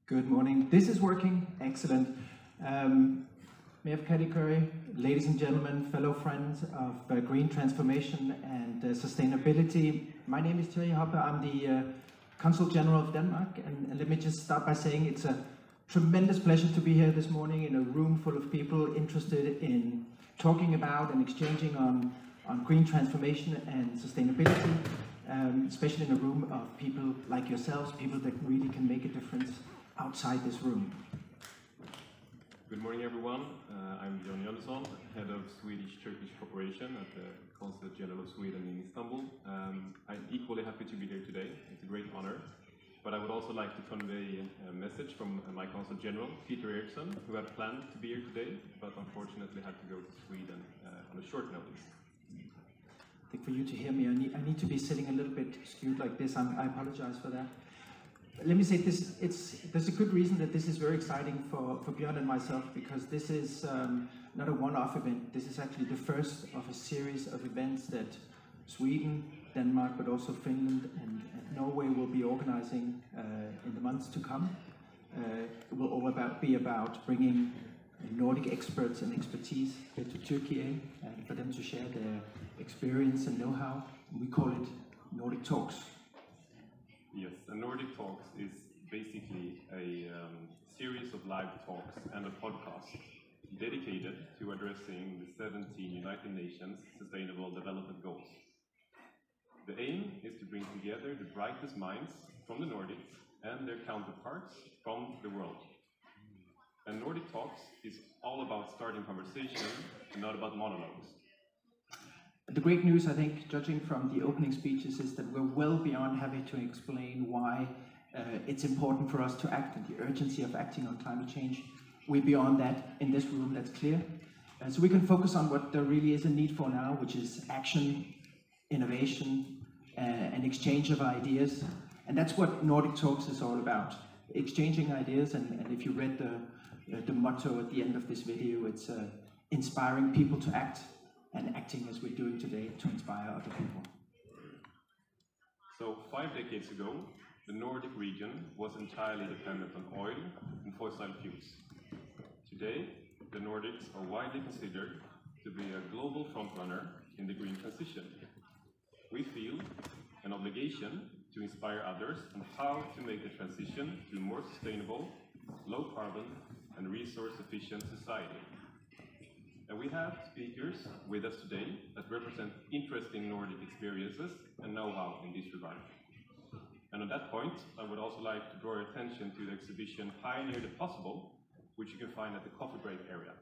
Good morning. This is working. Excellent. Mayor Curry, ladies and gentlemen, fellow friends of green transformation and sustainability. My name is Thierry Hoppe. I'm the Consul General of Denmark. And let me just start by saying it's a tremendous pleasure to be here this morning in a room full of people interested in talking about and exchanging on green transformation and sustainability, especially in a room of people like yourselves, people that really can make a difference outside this room. Good morning, everyone. I'm John Jönsson, head of Swedish-Turkish cooperation at the Consulate General of Sweden in Istanbul. I'm equally happy to be here today. It's a great honor. But I would also like to convey a message from my Consul General, Peter Eriksson, who had planned to be here today, but unfortunately had to go to Sweden on a short notice. I think for you to hear me, I need to be sitting a little bit skewed like this. I apologize for that. Let me say this, there's a good reason that this is very exciting for Björn and myself, because this is not a one-off event. This is actually the first of a series of events that Sweden, Denmark, but also Finland and Norway will be organizing in the months to come. It will all be about bringing Nordic experts and expertise here to Turkey and for them to share their experience and know-how. We call it Nordic Talks. Yes, and Nordic Talks is basically a series of live talks and a podcast dedicated to addressing the 17 United Nations Sustainable Development Goals. The aim is to bring together the brightest minds from the Nordics and their counterparts from the world. And Nordic Talks is all about starting conversation and not about monologues. The great news, I think, judging from the opening speeches, is that we're well beyond having to explain why it's important for us to act and the urgency of acting on climate change. We're beyond that in this room, that's clear. So we can focus on what there really is a need for now, which is action, innovation, and exchange of ideas. And that's what Nordic Talks is all about, exchanging ideas. And if you read the motto at the end of this video, it's inspiring people to act, and acting as we're doing today to inspire other people. So 5 decades ago, the Nordic region was entirely dependent on oil and fossil fuels. Today, the Nordics are widely considered to be a global frontrunner in the green transition. We feel an obligation to inspire others on how to make the transition to a more sustainable, low carbon and resource efficient society. And we have speakers with us today that represent interesting Nordic experiences and know-how in this regard. And on that point, I would also like to draw your attention to the exhibition Pioneer the Possible, which you can find at the coffee break area.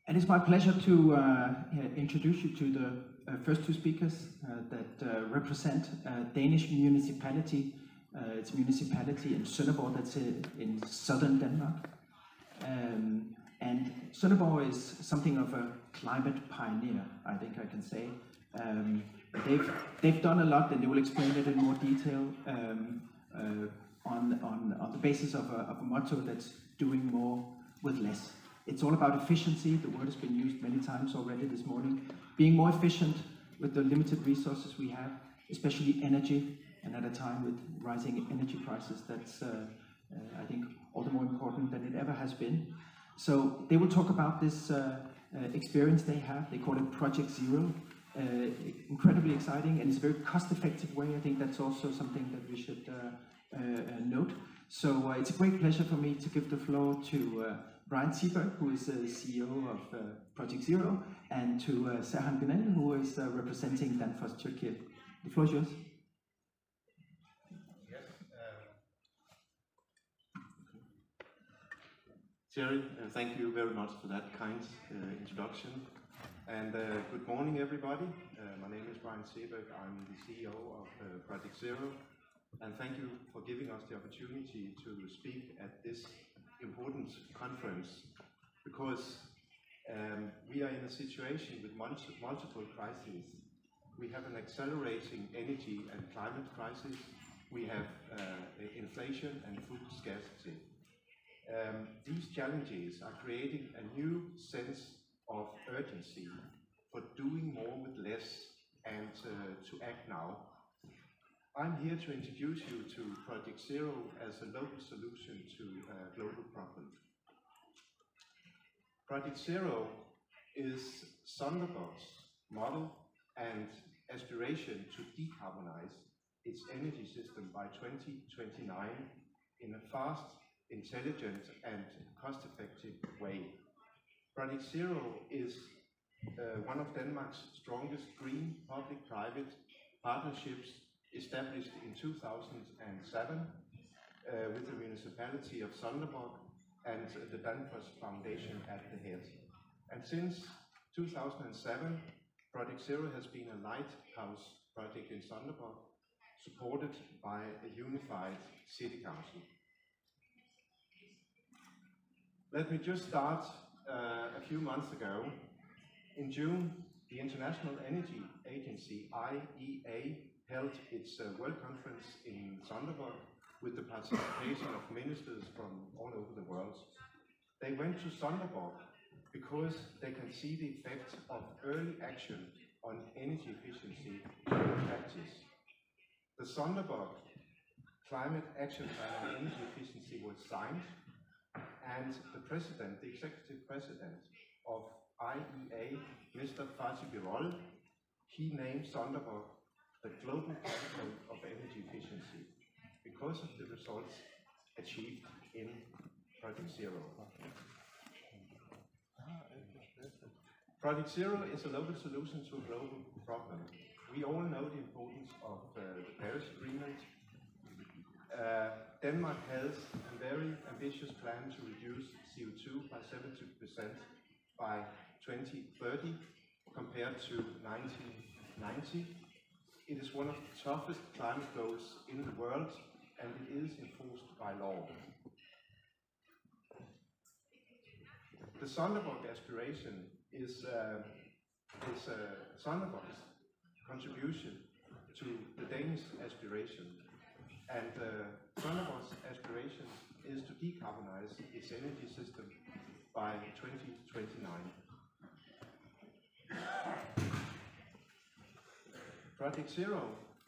And it's my pleasure to introduce you to the first two speakers that represent Danish municipality. It's a municipality in Sønderborg, that's in southern Denmark. And Sønderborg is something of a climate pioneer, I think I can say. They've done a lot, and they will explain it in more detail on the basis of a motto that's doing more with less. It's all about efficiency. The word has been used many times already this morning. Being more efficient with the limited resources we have, especially energy, and at a time with rising energy prices, that's I think all the more important than it ever has been. So they will talk about this experience they have. They call it Project Zero. Incredibly exciting, and it's a very cost-effective way. I think that's also something that we should note. So it's a great pleasure for me to give the floor to Brian Seberg, who is the CEO of Project Zero, and to Serhan Günel, who is representing Danfoss Turkey. The floor is yours. Thierry, thank you very much for that kind introduction. And good morning, everybody. My name is Brian Seberg. I'm the CEO of Project Zero. And thank you for giving us the opportunity to speak at this important conference, because we are in a situation with multiple crises. We have an accelerating energy and climate crisis. We have inflation and food scarcity. These challenges are creating a new sense of urgency for doing more with less and to act now. I'm here to introduce you to Project Zero as a local solution to a global problem. Project Zero is Sonderborg's model and aspiration to decarbonize its energy system by 2029 in a fast, intelligent and cost-effective way. Project Zero is one of Denmark's strongest green public-private partnerships, established in 2007 with the municipality of Sonderborg and the Danfoss Foundation at the head. And since 2007, Project Zero has been a lighthouse project in Sonderborg, supported by a unified city council. Let me just start a few months ago. In June, the International Energy Agency, IEA, held its World Conference in Sonderborg with the participation of ministers from all over the world. They went to Sonderborg because they can see the effect of early action on energy efficiency in practice. The Sonderborg Climate Action Plan on Energy Efficiency was signed, and the president, the executive president of IEA, Mr. Fatih Birol, he named Sonderborg the global capital of energy efficiency because of the results achieved in Project Zero. Project Zero is a local solution to a global problem. We all know the importance of the Paris Agreement. Denmark has a very ambitious plan to reduce CO2 by 70% by 2030 compared to 1990. It is one of the toughest climate goals in the world, and it is enforced by law. The Sonderborg aspiration is Sonderborg's contribution to the Danish aspiration, and Sonderborg's aspiration is to decarbonize its energy system by 2029. Project Zero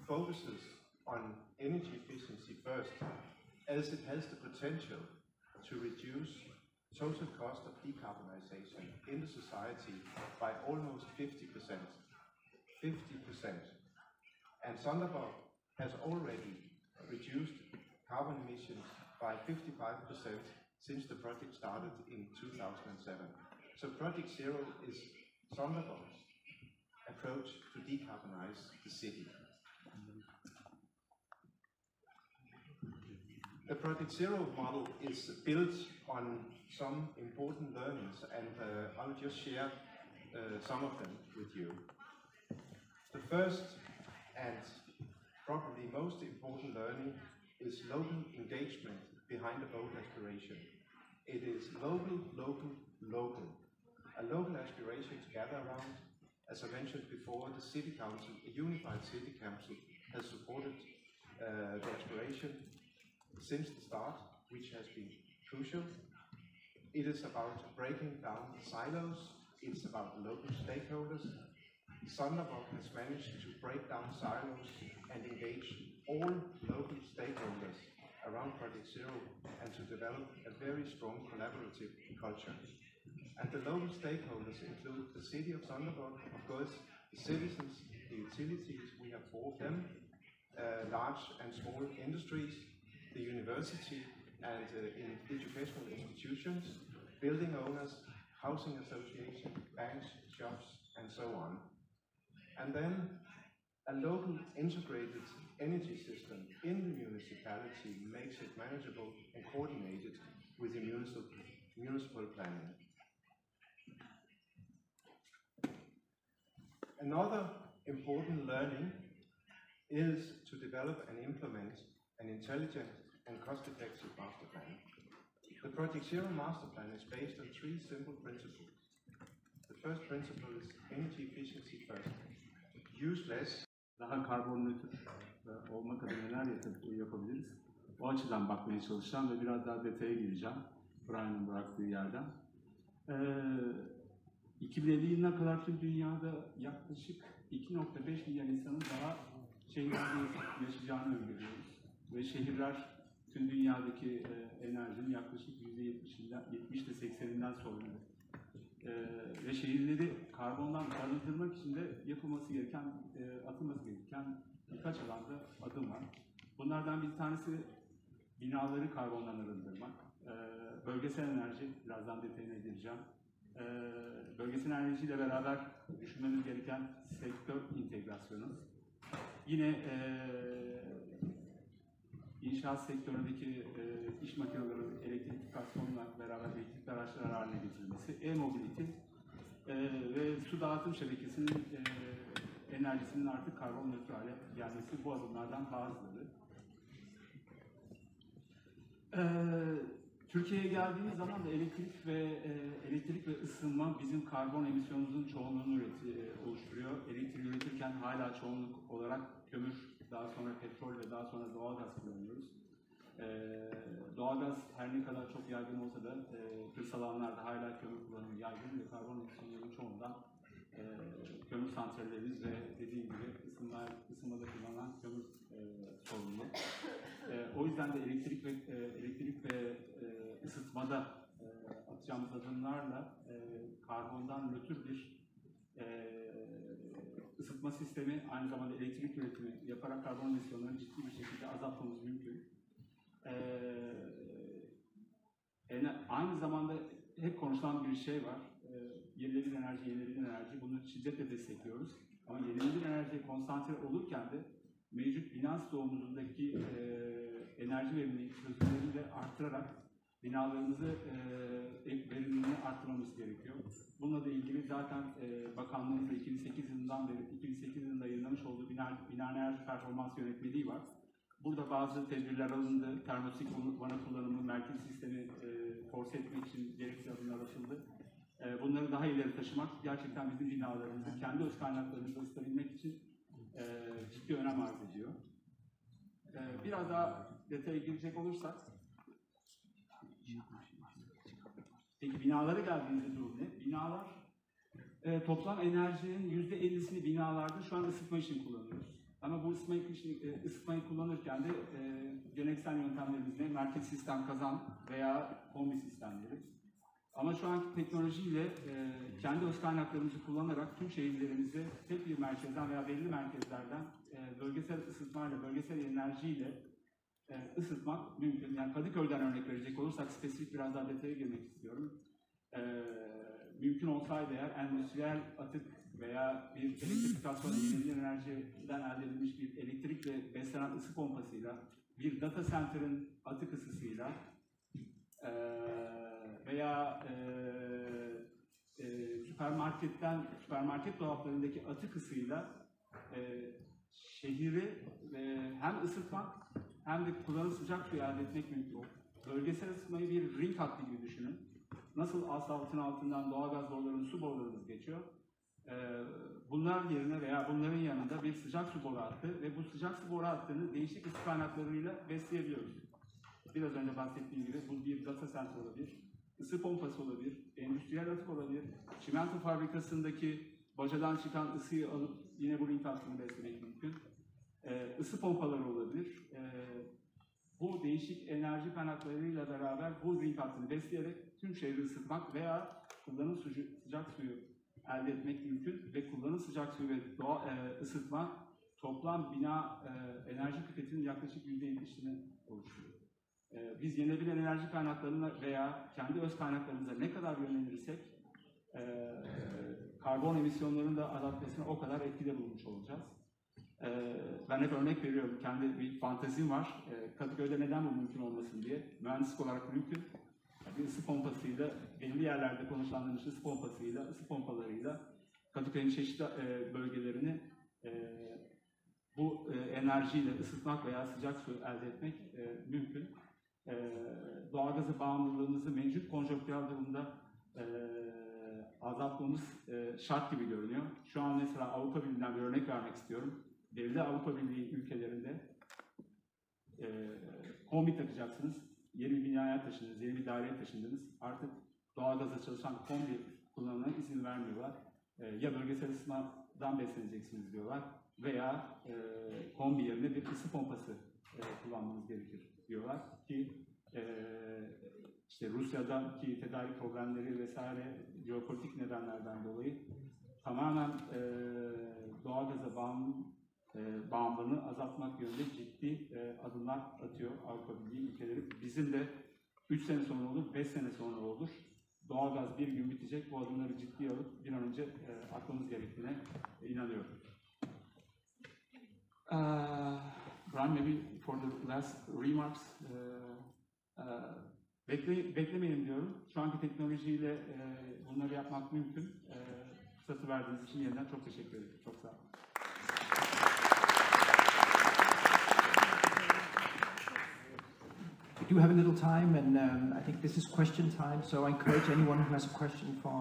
focuses on energy efficiency first, as it has the potential to reduce total cost of decarbonization in the society by almost 50%. 50%. And Sonderborg has already reduced carbon emissions by 55% since the project started in 2007. So Project Zero is Sonderborg's approach to decarbonize the city. The Project Zero model is built on some important learnings, and I will just share some of them with you. The first and probably most important learning is local engagement behind a bold aspiration. It is local, local, local. A local aspiration to gather around. As I mentioned before, the City Council, a unified City Council, has supported the aspiration since the start, which has been crucial. It is about breaking down silos. It's about local stakeholders. Sonderborg has managed to break down silos and engage all local stakeholders around Project Zero and to develop a very strong collaborative culture. And the local stakeholders include the city of Sonderborg, of course, the citizens, the utilities, we have four of them, large and small industries, the university and in educational institutions, building owners, housing associations, banks, shops, and so on. And then a local integrated energy system in the municipality makes it manageable and coordinated with the municipal planning. Another important learning is to develop and implement an intelligent and cost-effective master plan. The Project Zero master plan is based on three simple principles. The first principle is energy efficiency first. Use less. Daha karbon nötr olmak adına neler yapabiliriz? O açıdan bakmaya çalışacağım ve biraz daha detaya gireceğim Brian'ın bıraktığı yerden. 2050 yılına kadar tüm dünyada yaklaşık 2,5 milyar insanın daha şehirlerde yaşayacağını öngörüyoruz. Ve şehirler tüm dünyadaki enerjinin yaklaşık %70'de 80'inden sorumlu. Ve şehirleri karbondan arındırmak için de yapılması gereken, atılması gereken birkaç alanda adım var. Bunlardan bir tanesi binaları karbondan arındırmak. Bölgesel enerji, birazdan detayına gireceğim. Bölgesel enerjiyle beraber düşünmemiz gereken sektör integrasyonu. Yine inşaat sektöründeki iş makineleri elektrifikasyonla beraber elektrikli araçlar haline getirilmesi, e-mobility ve su dağıtım şebekesinin enerjisinin artık karbon nötr hale gelmesi bu adımlardan bazıları. Türkiye'ye geldiğimiz zaman da elektrik ve ısınma bizim karbon emisyonumuzun çoğunluğunu oluşturuyor. Elektriği üretirken hala çoğunluk olarak kömür, daha sonra petrol ve daha sonra doğalgaz kullanıyoruz. Doğalgaz her ne kadar çok yaygın olsa da kırsal alanlarda hala kömür kullanımı yaygın ve karbon emisyonlarının çoğundan kömür santrallerimiz ve dediğim gibi ısınmada kullanılan kömür sorumlu. O yüzden de elektrik ve ısıtmada atacağımız adımlarla karbondan nötr bir ısıtma sistemi, aynı zamanda elektrik üretimi yaparak karbon emisyonlarını ciddi bir şekilde azaltmamız mümkün. Aynı zamanda hep konuşulan bir şey var. Yenilenebilir enerji. Bunu şiddetle destekliyoruz. Ama yenilenebilir enerjiye konsantre olurken de mevcut bina stoğumuzdaki enerji verimini, çözümleri de artırarak binalarımızı verimliliğini arttırmamız gerekiyor. Bununla da ilgili zaten bakanlığımızda 2008 yılında yayınlamış olduğu bina enerji performans yönetmeliği var. Burada bazı tedbirler alındı. Termosik vana kullanımı, merkezi sistemi force etmek için gerekli adımlar atıldı. Bunları daha ileri taşımak gerçekten bizim binalarımızı kendi öz kaynaklarımızı ısıtabilmek için ciddi önem arz ediyor. Biraz daha detaya girecek olursak, peki binalara geldiğimizde durum ne? Binalar, toplam enerjinin %50'sini binalarda şu an ısıtma için kullanıyoruz. Ama bu ısıtmayı kullanırken de geleneksel yöntemlerimizde merkez sistem kazan veya kombi sistemleri. Ama şu anki teknolojiyle kendi öz kaynaklarımızı kullanarak tüm şehirlerimizi tek bir merkezden veya belli merkezlerden bölgesel ısıtmayla, bölgesel enerjiyle ısıtmak mümkün. Yani Kadıköy'den örnek verecek olursak spesifik biraz daha detaya girmek istiyorum. Mümkün olsaydı eğer endüstriyel atık veya bir elektrifikasyon, yenilenebilir enerjiden elde edilmiş bir elektrikle beslenen ısı pompasıyla, bir data center'ın atık ısısıyla veya süpermarket dolaplarındaki atık ısıyla şehri hem ısıtmak hem de kullanım sıcak suyu elde etmek mümkün. Bölgesel ısıtmayı bir ring hattı gibi düşünün. Nasıl asfaltın altından doğalgaz borularımız, su borularımız geçiyor. Bunlar yerine veya bunların yanında bir sıcak su boru hattı ve bu sıcak su boru hattını değişik ısı kaynaklarıyla besleyebiliyoruz. Biraz önce bahsettiğim gibi bu bir data center olabilir, ısı pompası olabilir, endüstriyel atık olabilir, çimento fabrikasındaki bacadan çıkan ısıyı alıp yine bu ring hattını beslemek mümkün. Isı pompaları olabilir. Bu değişik enerji kaynaklarıyla beraber bu ring hattını besleyerek tüm şehri ısıtmak veya kullanım sıcak suyu elde etmek mümkün ve kullanım sıcak suyu ve ısıtma toplam bina enerji tüketiminin yaklaşık %70'ini oluşturuyor. Biz yenilenebilir enerji kaynaklarına veya kendi öz kaynaklarımıza ne kadar yönlendirirsek karbon emisyonlarının da azaltmasına o kadar etkide bulmuş olacağız. Ben hep örnek veriyorum, kendi bir fantezim var. Kadıköy'de neden bu mümkün olmasın diye. Mühendislik olarak mümkün. Bir ısı pompasıyla, belli yerlerde konuşlandırılmış ısı pompasıyla, ısı pompalarıyla Kadıköy'ün çeşitli bölgelerini bu enerjiyle ısıtmak veya sıcak su elde etmek mümkün. Doğalgaza bağımlılığımızı mevcut konjonktürel durumda azaltmamız şart gibi görünüyor. Şu an mesela Avrupa Birliği'nden bir örnek vermek istiyorum. Belli Avrupa Birliği ülkelerinde kombi takacaksınız, yeni bir binaya taşındınız, yeni bir daireye taşındınız. Artık doğalgazla çalışan kombi kullanımına izin vermiyorlar. Ya bölgesel ısıtmadan besleneceksiniz diyorlar veya kombi yerine bir ısı pompası kullanmamız gerekir diyorlar ki işte Rusya'daki tedarik problemleri vesaire jeopolitik nedenlerden dolayı tamamen doğalgaza bağımlılığını azaltmak yönünde ciddi adımlar atıyor Avrupa Birliği ülkeleri. Bizim de 3 sene sonra olur, 5 sene sonra olur. Doğalgaz bir gün bitecek. Bu adımları ciddiye alıp bir an önce atmamız gerektiğine inanıyorum. Brian, maybe for the last remarks, beklemeyin diyorum. Şu anki teknolojiyle bunları yapmak mümkün. Fırsatı verdiğiniz için yeniden çok teşekkür ederim. Çok sağ olun. We do have a little time, and I think this is question time, so I encourage anyone who has a question for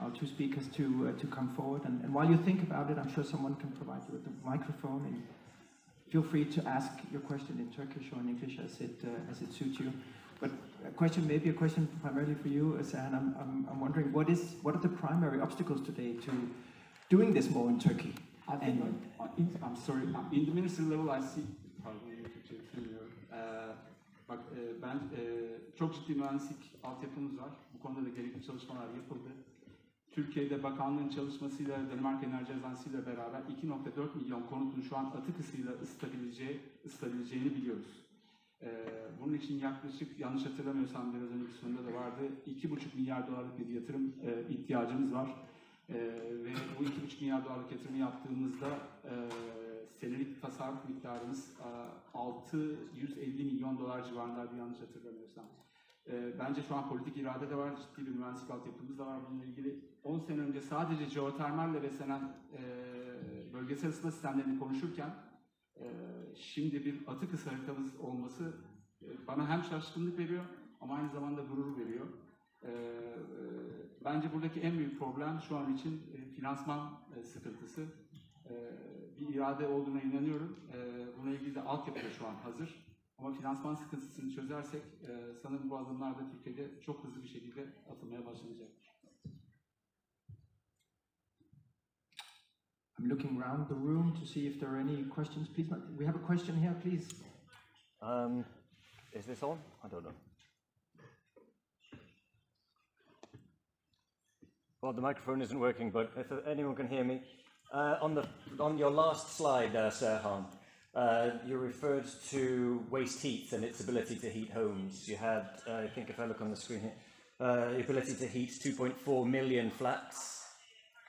our two speakers to come forward. And while you think about it, I'm sure someone can provide you with a microphone, and feel free to ask your question in Turkish or in English as it suits you. But maybe a question primarily for you, Seren. I'm wondering what are the primary obstacles today to doing this more in Turkey? I think I'm sorry. In the ministry level, I see. Bak ben çok ciddi mühendislik altyapımız var. Bu konuda da gerekli çalışmalar yapıldı. Türkiye'de bakanlığın çalışmasıyla Danimarka Enerji Ajansı ile beraber 2.4 milyon konutun şu an atık ısıyla ısıtabileceğini biliyoruz. Bunun için yaklaşık, yanlış hatırlamıyorsam biraz önceki sunumda da vardı, 2,5 milyar dolarlık bir yatırım ihtiyacımız var. Ve bu 2,5 milyar dolarlık yatırımı yaptığımızda senelik tasarruf miktarımız 650 milyon dolar civarındaydı yanlış hatırlamıyorsam. Bence şu an politik irade de var, ciddi bir mühendislik altyapımız da var bununla ilgili. 10 sene önce sadece jeotermalle beslenen bölgesel ısıtma sistemlerini konuşurken şimdi bir atık ısı haritamız olması bana hem şaşkınlık veriyor ama aynı zamanda gurur veriyor. Bence buradaki en büyük problem şu an için finansman sıkıntısı. Bir irade olduğuna inanıyorum. Bununla ilgili de altyapı da şu an hazır. Ama finansman sıkıntısını çözersek sanırım bu adımlar da Türkiye'de çok hızlı bir şekilde atılmaya başlanacaktır. I'm looking around the room to see if there are any questions. Please, we have a question here, please. Is this on? I don't know. Well, the microphone isn't working, but if anyone can hear me. On your last slide, Serhan, you referred to waste heat and its ability to heat homes. You had, I think if I look on the screen here, the ability to heat 2.4 million flats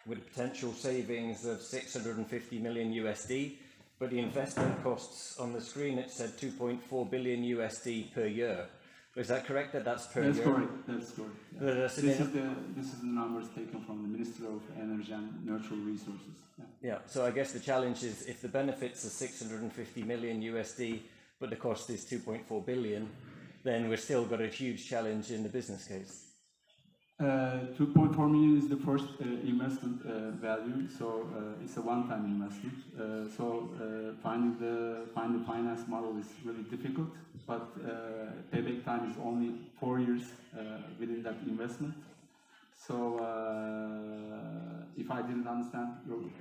with potential savings of 650 million USD, but the investment costs on the screen, it said 2.4 billion USD per year. Is that correct? That's per year? That's correct. This is the numbers taken from the Ministry of Energy and Natural Resources. Yeah. So I guess the challenge is if the benefits are 650 million USD, but the cost is 2.4 billion, then we've still got a huge challenge in the business case. 2.4 million is the first investment value, so it's a one-time investment. Finding the finance model is really difficult, but payback time is only 4 years within that investment. So, if I didn't understand,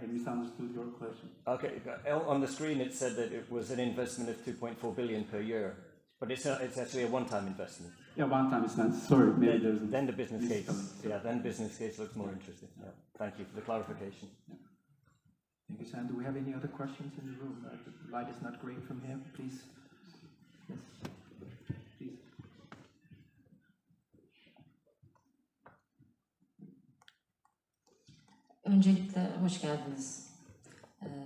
I misunderstood your question. Okay, on the screen it said that it was an investment of 2.4 billion per year, but it's actually a one-time investment. Yeah, one-time investment. Sorry, maybe there's a... Then the business case, then business case looks more interesting. Yeah. Thank you for the clarification. Yeah. Thank you, Sam. Do we have any other questions in the room? The light is not great from here, please. Yes, please. Öncelikle hoş geldiniz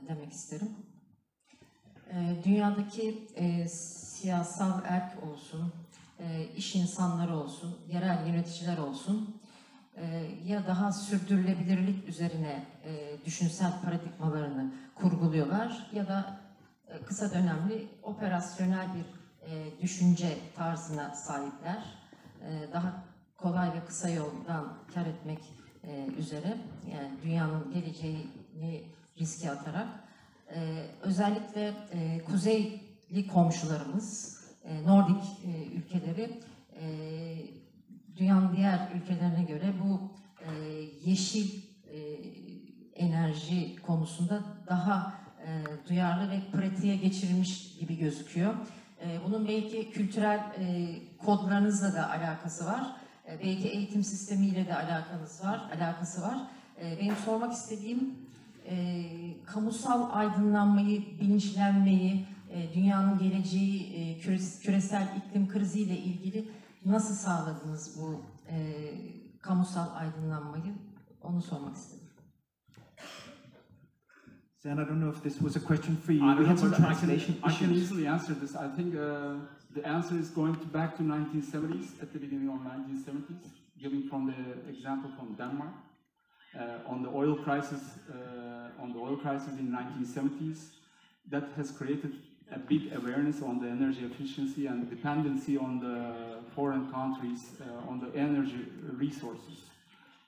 demek isterim. Dünyadaki siyasal erk olsun, iş insanları olsun, yerel yöneticiler olsun ya daha sürdürülebilirlik üzerine düşünsel paradigmalarını kurguluyorlar ya da kısa dönemli operasyonel bir düşünce tarzına sahipler. Daha kolay ve kısa yoldan kar etmek üzere, yani dünyanın geleceğini riske atarak özellikle kuzeyli komşularımız, Nordic ülkeleri dünyanın diğer ülkelerine göre bu yeşil enerji konusunda daha duyarlı ve pratiğe geçirilmiş gibi gözüküyor. Bunun belki kültürel kodlarınızla da alakası var. Belki eğitim sistemiyle de alakası var. Benim sormak istediğim kamusal aydınlanmayı, bilinçlenmeyi, dünyanın geleceği, küresel iklim kriziyle ilgili nasıl sağladınız bu kamusal aydınlanmayı? Onu sormak istedim. Zan, I don't know if this was a question for you. I We had some don't know, translation I can issues. easily answer this. I think the answer is going back to 1970s, at the beginning of 1970s, giving from the example from Denmark. On the oil crisis in 1970s, that has created a big awareness on the energy efficiency and dependency on the foreign countries on the energy resources.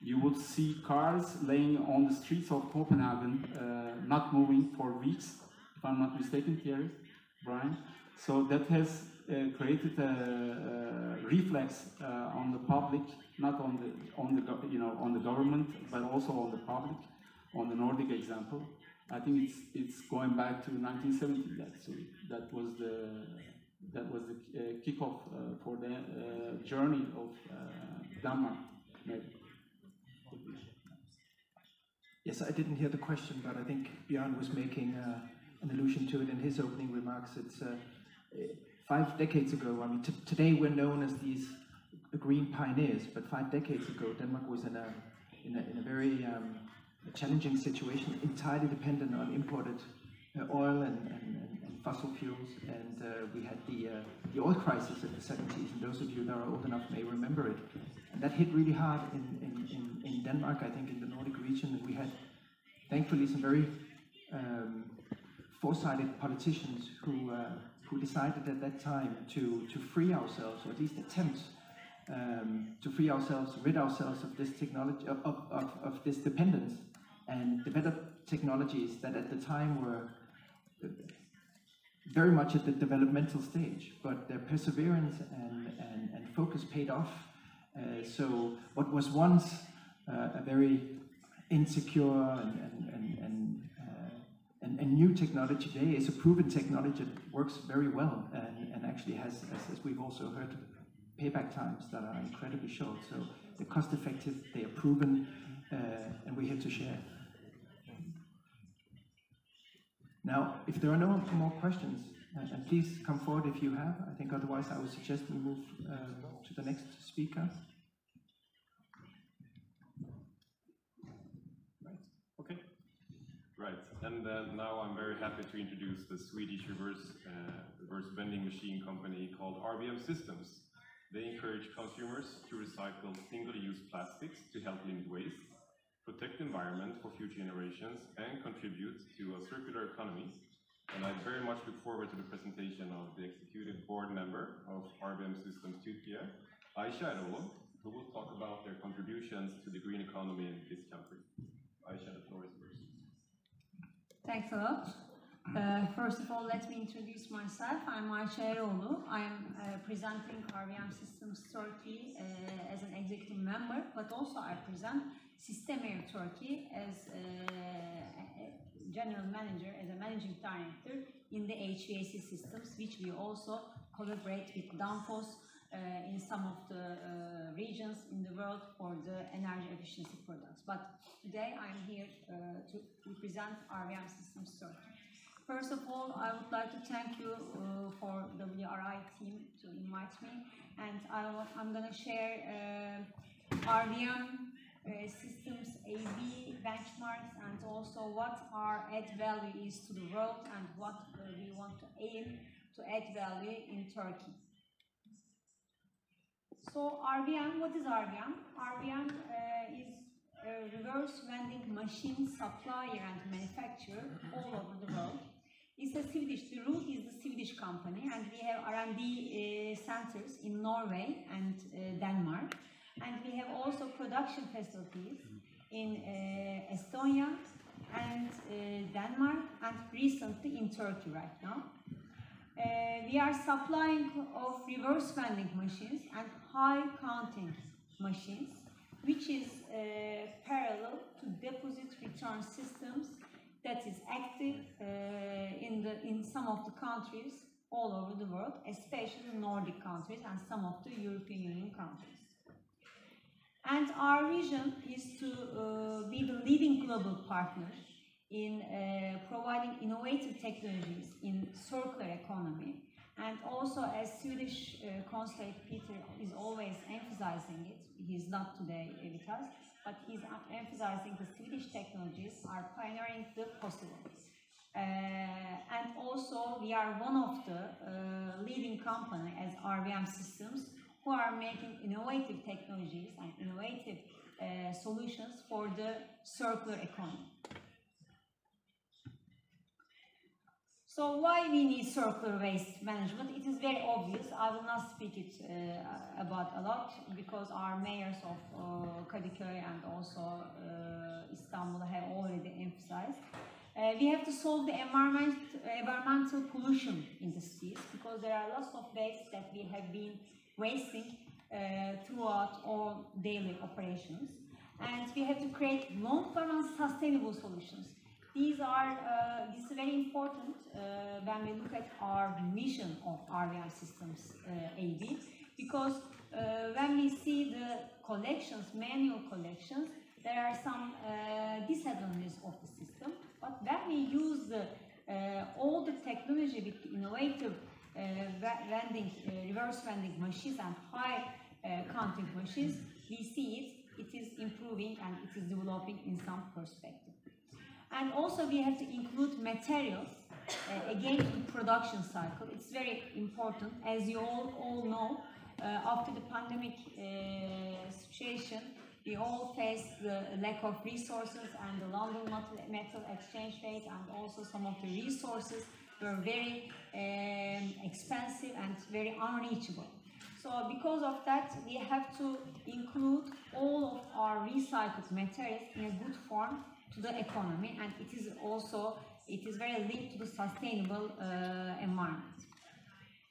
You would see cars laying on the streets of Copenhagen, not moving for weeks, if I'm not mistaken, Thierry, Brian. So that has created a reflex on the public, not on the government, but also on the public. On the Nordic example, I think it's going back to 1970. Actually, that was the kickoff for the journey of Denmark. Maybe. Yes, I didn't hear the question, but I think Björn was making an allusion to it in his opening remarks. It's 5 decades ago. I mean, today we're known as these green pioneers, but 5 decades ago, Denmark was in a very challenging situation, entirely dependent on imported oil and fossil fuels, and we had the oil crisis in the 70s, and those of you that are old enough may remember it. And that hit really hard in Denmark, I think, in the Nordic region, and we had, thankfully, some very foresighted politicians who decided at that time to free ourselves, or at least attempt to free ourselves, rid ourselves of this technology, of this dependence, and develop technologies that at the time were very much at the developmental stage, but their perseverance and focus paid off. So what was once a very insecure and new technology today is a proven technology that works very well and actually has, as we've also heard, payback times that are incredibly short. So they're cost effective, they are proven, and we're here to share. Now, if there are no more questions, and please come forward if you have. I think otherwise I would suggest we move to the next speaker. Okay. Right, and now I'm very happy to introduce the Swedish reverse vending machine company called RVM Systems. They encourage consumers to recycle single-use plastics to help limit waste, protect the environment for future generations, and contribute to a circular economy. And I very much look forward to the presentation of the executive board member of RVM Systems Turkey, Ayşe Eroğlu, who will talk about their contributions to the green economy in this country. Ayşe, the floor is yours. Thanks a lot. First of all, let me introduce myself. I'm Ayşe Eroğlu. I'm presenting RVM Systems Turkey as an executive member, but also I present Systemair Turkey as a general manager, as a managing director in the HVAC systems, which we also collaborate with Danfoss in some of the regions in the world for the energy efficiency products. But today I'm here to represent RVM Systems Turkey. First of all, I would like to thank you for the WRI team to invite me, and I'm going to share RVM Systems AB benchmarks and also what our add value is to the world and what we want to aim to add value in Turkey. So RVM, what is RVM? RVM is a reverse vending machine supplier and manufacturer all over the world. It's a Swedish, the root is the Swedish company, and we have R&D centers in Norway and Denmark. And we have also production facilities in Estonia and Denmark, and recently in Turkey right now. We are supplying of reverse vending machines and high counting machines, which is parallel to deposit return systems that is active in some of the countries all over the world, especially Nordic countries and some of the European Union countries. And our vision is to be the leading global partner in providing innovative technologies in circular economy. And also, as Swedish Consulate Peter is always emphasizing it, he's not today with us, but he's emphasizing the Swedish technologies are pioneering the possible. And also, we are one of the leading company as RVM Systems who are making innovative technologies and innovative solutions for the circular economy. So why we need circular waste management? It is very obvious. I will not speak it about a lot because our mayors of Kadıköy and also Istanbul have already emphasized. We have to solve the environmental pollution in the cities because there are lots of waste that we have been wasting throughout all daily operations. And we have to create long-term and sustainable solutions. This is very important when we look at our mission of RVM Systems AB, because when we see the collections, manual collections, there are some disadvantages of the system. But when we use all the technology with innovative reverse vending machines and high counting machines, we see it is improving and it is developing in some perspective. And also we have to include materials again in the production cycle. It's very important. As you all know, after the pandemic situation, we all faced the lack of resources and the London metal exchange rate, and also some of the resources were very expensive and very unreachable. So because of that, we have to include all of our recycled materials in a good form to the economy, and it is very linked to the sustainable environment.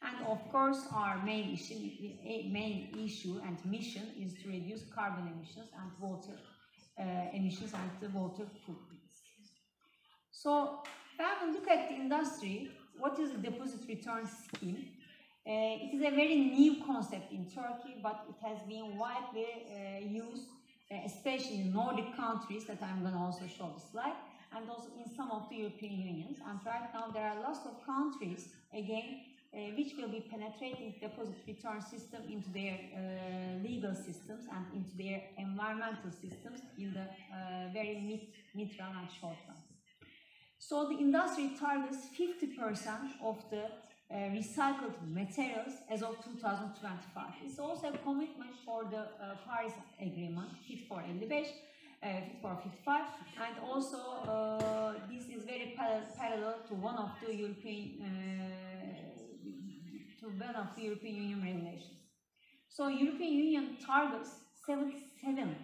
And of course, our main issue and mission is to reduce carbon emissions and water emissions and the water footprints. So when we look at the industry, what is the deposit return scheme? It is a very new concept in Turkey, but it has been widely used, especially in Nordic countries, that I'm going to also show the slide, and also in some of the European Unions. And right now there are lots of countries, again, which will be penetrating deposit return system into their legal systems and into their environmental systems in the very mid-run and short run. So the industry targets 50% of the recycled materials as of 2025. It's also a commitment for the Paris Agreement, Fit for 55, and also this is very parallel to one of the European Union regulations. So European Union targets 77%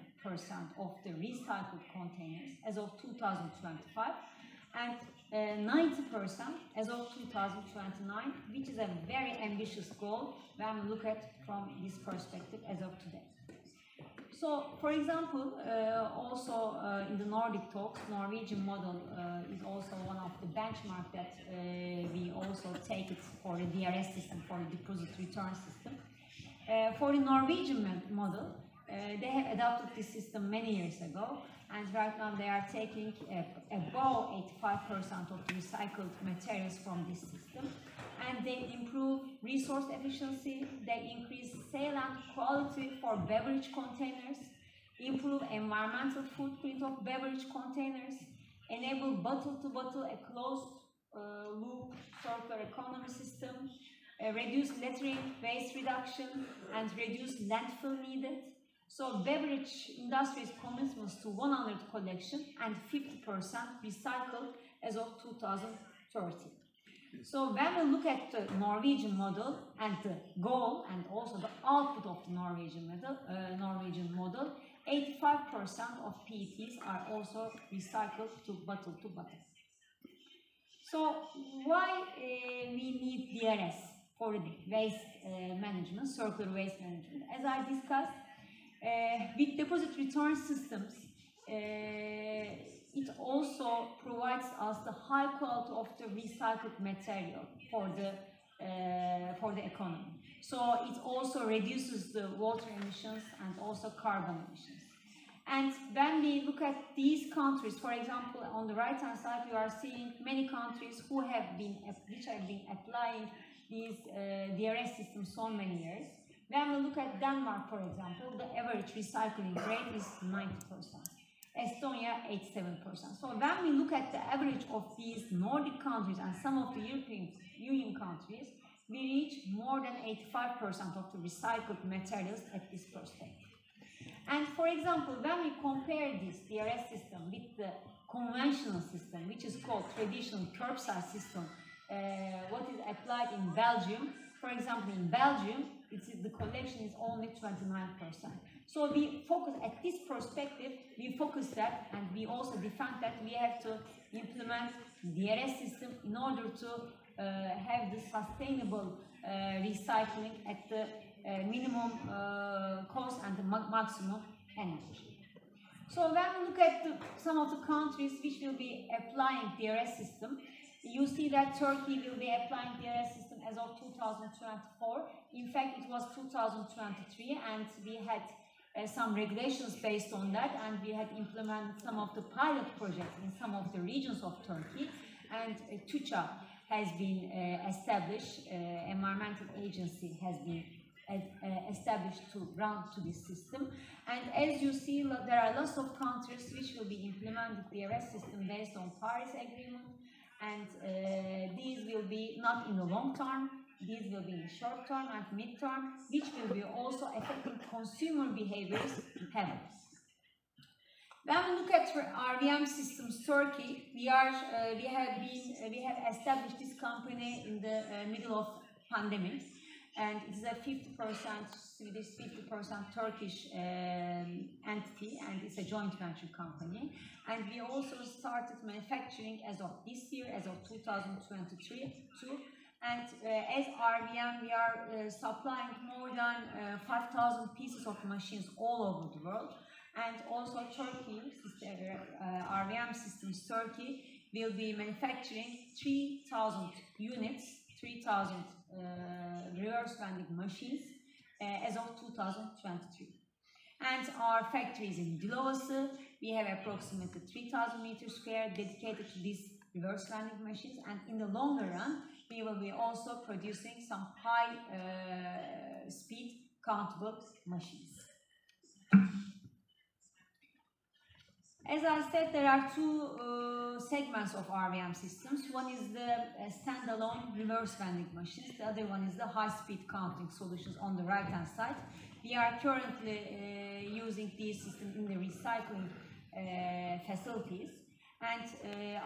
of the recycled containers as of 2025, and 90% as of 2029, which is a very ambitious goal when we look at from this perspective as of today. So, for example, also in the Nordic Talks, Norwegian model is also one of the benchmark that we also take it for the DRS system, for the deposit return system. For the Norwegian model, they have adopted this system many years ago, and right now they are taking above 85% of the recycled materials from this system, and they improve resource efficiency, they increase sale and quality for beverage containers, improve environmental footprint of beverage containers, enable bottle-to-bottle a closed loop circular economy system, reduce littering, waste reduction, and reduce landfill needed. So beverage industry's commitments to 100 collection and 50% recycled as of 2030. So when we look at the Norwegian model and the goal and also the output of the Norwegian model, 85% of PETs are also recycled to bottle to bottle. So why we need DRS for the waste management, circular waste management? As I discussed, with deposit return systems, it also provides us the high quality of the recycled material for the economy. So it also reduces the water emissions and also carbon emissions. And when we look at these countries, for example, on the right-hand side, you are seeing many countries which have been applying these DRS systems so many years. When we look at Denmark, for example, the average recycling rate is 90%. Estonia, 87%. So when we look at the average of these Nordic countries and some of the European Union countries, we reach more than 85% of the recycled materials at this perspective. And for example, when we compare this DRS system with the conventional system, which is called traditional curbside system, what is applied in Belgium, for example, in Belgium, the collection is only 29%. So we focus at this perspective, we focus that, and we also defend that we have to implement DRS system in order to have the sustainable recycling at the minimum cost and the maximum energy. So when we look at some of the countries which will be applying DRS system, you see that Turkey will be applying DRS system as of 2024. In fact, it was 2023, and we had some regulations based on that, and we had implemented some of the pilot projects in some of the regions of Turkey, and TÜÇA has been established, environmental agency has been established to run to this system. And as you see, there are lots of countries which will be implementing the DRS system based on Paris Agreement, and these will be not in the long term, these will be in the short term and mid term, which will be also affecting consumer behaviors heavily. When we look at RVM Systems Turkey, we have established this company in the middle of pandemic, and it's a 50% Swedish, 50% Turkish entity, and it's a joint venture company. And we also started manufacturing as of this year, as of 2023 too. And as RVM, we are supplying more than 5,000 pieces of machines all over the world. And also Turkey, RVM Systems Turkey, will be manufacturing 3,000 units, 3,000 reverse vending machines as of 2023. And our factory is in Dilovası. We have approximately 3,000 meters square dedicated to these reverse vending machines, and in the longer run, we will be also producing some high speed countable machines. As I said, there are two segments of RVM systems. One is the standalone reverse vending machines. The other one is the high-speed counting solutions on the right-hand side. We are currently using these systems in the recycling facilities. And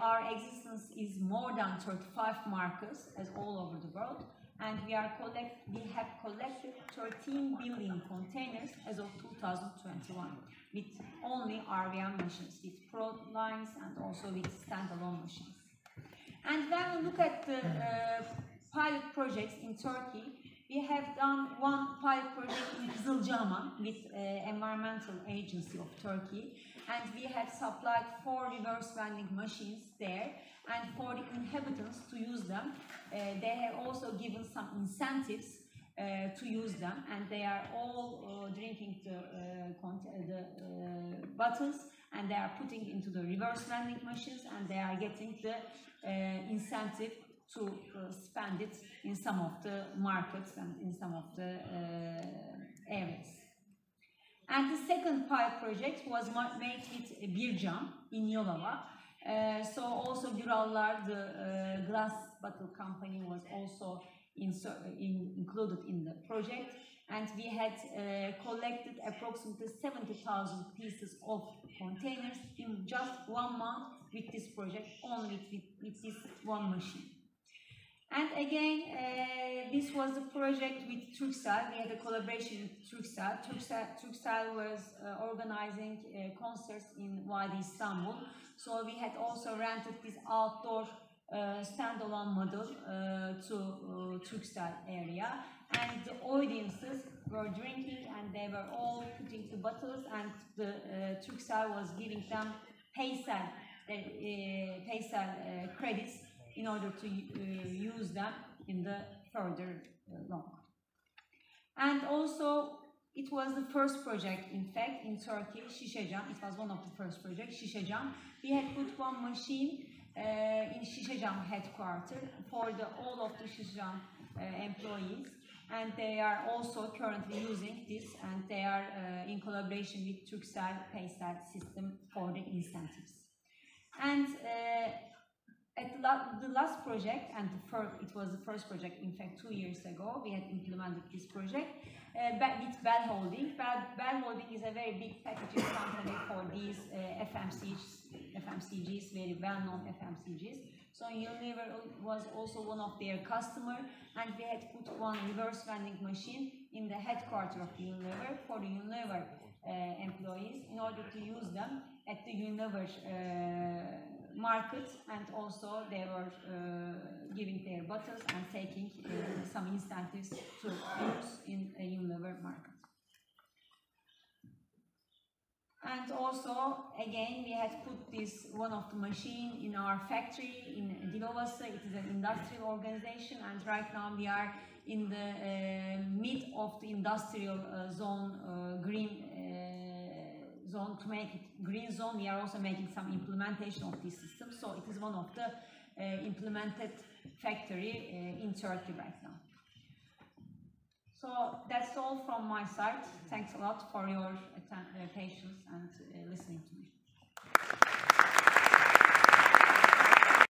our existence is more than 35 markets as all over the world. And we have collected 13 billion containers as of 2021 with only RVM machines, with Pro lines and also with standalone machines. And when we look at the pilot projects in Turkey, we have done one pilot project in Kızılcahamam with Environmental Agency of Turkey, and we have supplied 4 reverse vending machines there, and for the inhabitants to use them, they have also given some incentives to use them, and they are all drinking the bottles, and they are putting into the reverse vending machines, and they are getting the incentive to spend it in some of the markets and in some of the areas. And the second pilot project was made with Bircam in Yalova. So also Gürallar, the glass bottle company, was also included in the project, and we had collected approximately 70,000 pieces of containers in just 1 month with this project, only with this one machine. And again, this was a project with Turkcell. We had a collaboration with Turkcell. Turkcell was organizing concerts in Wadi Istanbul. So we had also rented this outdoor standalone model to Turkcell area. And the audiences were drinking, and they were all putting the bottles, and the Turkcell was giving them paysel PaySell credits in order to use them in the further long. And also, it was the first project, in fact, in Turkey, Şişecam. It was one of the first projects, Şişecam. We had put one machine in Şişecam headquarters for all of the Şişecam employees. And they are also currently using this, and they are in collaboration with Turkcell PaySell system for the incentives. And at the last project, and it was the first project, in fact, 2 years ago, we had implemented this project with Bell Holding. Bell Holding is a very big packaging company for these FMCGs, very well-known FMCGs. So Unilever was also one of their customers, and we had put one reverse vending machine in the headquarters of Unilever for the Unilever employees in order to use them at the Unilever market, and also they were giving their bottles and taking some incentives to use in a Unilever market. And also, again, we had put this one of the machine in our factory in Dilovası. It is an industrial organization, and right now we are in the mid of the industrial zone, green zone. To make it green zone, we are also making some implementation of this system. So it is one of the implemented factory in Turkey right now. So that's all from my side. Thanks a lot for your patience and listening to me.